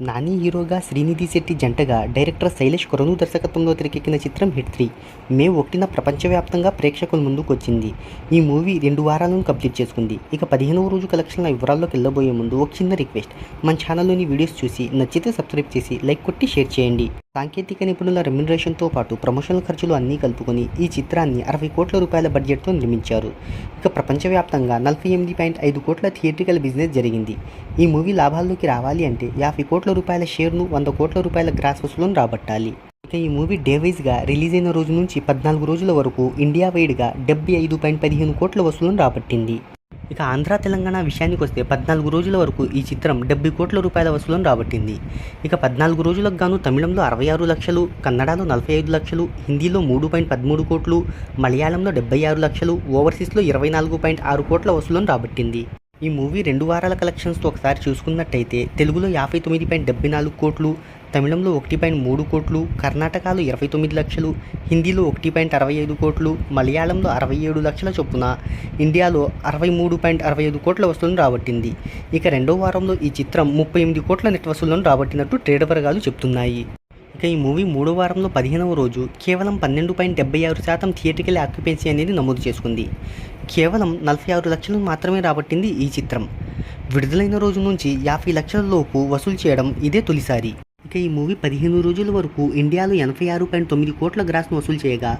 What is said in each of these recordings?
నాని హీరోగా శ్రీనిధి శెట్టి జంటగా డైరెక్టర్ శైలేష్ కొరను దర్శకత్వంలో తెరకెక్కిన చిత్రం హిట్ 3 మే 1న ప్రపంచవ్యాప్తంగా ప్రేక్షకుల ముందుకు వచ్చింది. ఈ మూవీ 2 వారాలను కంప్లీట్ చేసుకుంది. ఇక 15వ రోజు కలెక్షన్ల వివరాల్లోకి వెళ్ళబోయే ముందు ఒక చిన్న రిక్వెస్ట్, మన ఛానల్లోని వీడియోస్ చూసి నచ్చితే సబ్స్క్రైబ్ చేసి లైక్ కొట్టి షేర్ చేయండి. సాంకేతిక నిపుణుల రెమ్యునరేషన్తో పాటు ప్రమోషనల్ ఖర్చులు అన్నీ కలుపుకొని ఈ చిత్రాన్ని 60 కోట్ల రూపాయల బడ్జెట్తో నిర్మించారు. ఇక ప్రపంచవ్యాప్తంగా 48.5 కోట్ల థియేట్రికల్ బిజినెస్ జరిగింది. ఈ మూవీ లాభాల్లోకి రావాలి అంటే 50 కోట్ల రూపాయల షేర్ను 100 కోట్ల రూపాయల గ్రాస్ వసూలును రాబట్టాలి. ఇక ఈ మూవీ డే వైజ్గా రిలీజ్ అయిన రోజు నుంచి 14 రోజుల వరకు ఇండియా వైడ్గా 75.15 కోట్ల వసూలును రాబట్టింది. ఇక ఆంధ్ర తెలంగాణ విషయానికి వస్తే 14 రోజుల వరకు ఈ చిత్రం 70 కోట్ల రూపాయల వసూలును రాబట్టింది. ఇక 14 రోజులకు గాను తమిళంలో 66 లక్షలు, కన్నడలో 45 లక్షలు, హిందీలో 3.13 కోట్లు, మలయాళంలో 76 లక్షలు, ఓవర్సీస్లో 24.6 కోట్ల వసూలును రాబట్టింది. ఈ మూవీ 2 వారాల కలెక్షన్స్తో ఒకసారి చూసుకున్నట్టయితే తెలుగులో 59.74 కోట్లు, తమిళంలో 1.3 కోట్లు, కర్ణాటకలో 29 లక్షలు, హిందీలో 1.65 కోట్లు, మలయాళంలో 67 లక్షల చొప్పున ఇండియాలో 63.65 కోట్ల వసూలను రాబట్టింది. ఇక రెండో వారంలో ఈ చిత్రం 38 కోట్ల నెట్ వసూళ్లను రాబట్టినట్టు ట్రేడ్ వర్గాలు చెప్తున్నాయి. ఇక ఈ మూవీ 3వ వారంలో 15వ రోజు కేవలం 12.76% థియేట్రికల్ ఆక్యుపెన్సీ అనేది నమోదు చేసుకుంది. కేవలం 46 లక్షలు మాత్రమే రాబట్టింది ఈ చిత్రం. విడుదలైన రోజు నుంచి 50 లక్షల లోపు వసూలు చేయడం ఇదే తొలిసారి. ఇక ఈ మూవీ 15 రోజుల వరకు ఇండియాలో 86.9 కోట్ల గ్రాస్ను వసూలు చేయగా,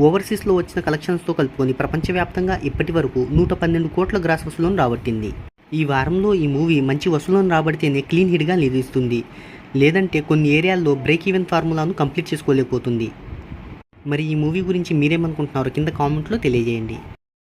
ఓవర్సీస్లో వచ్చిన కలెక్షన్స్తో కలుపుకొని ప్రపంచవ్యాప్తంగా ఇప్పటి వరకు 112 కోట్ల గ్రాస్ వసూలను రాబట్టింది. ఈ వారంలో ఈ మూవీ మంచి వసూలను రాబడితేనే క్లీన్ హిట్గా నిలుస్తుంది, లేదంటే కొన్ని ఏరియాల్లో బ్రేక్ ఈవెన్ ఫార్ములాను కంప్లీట్ చేసుకోలేకపోతుంది. మరి ఈ మూవీ గురించి మీరేమనుకుంటున్నారో కింద కామెంట్లో తెలియజేయండి.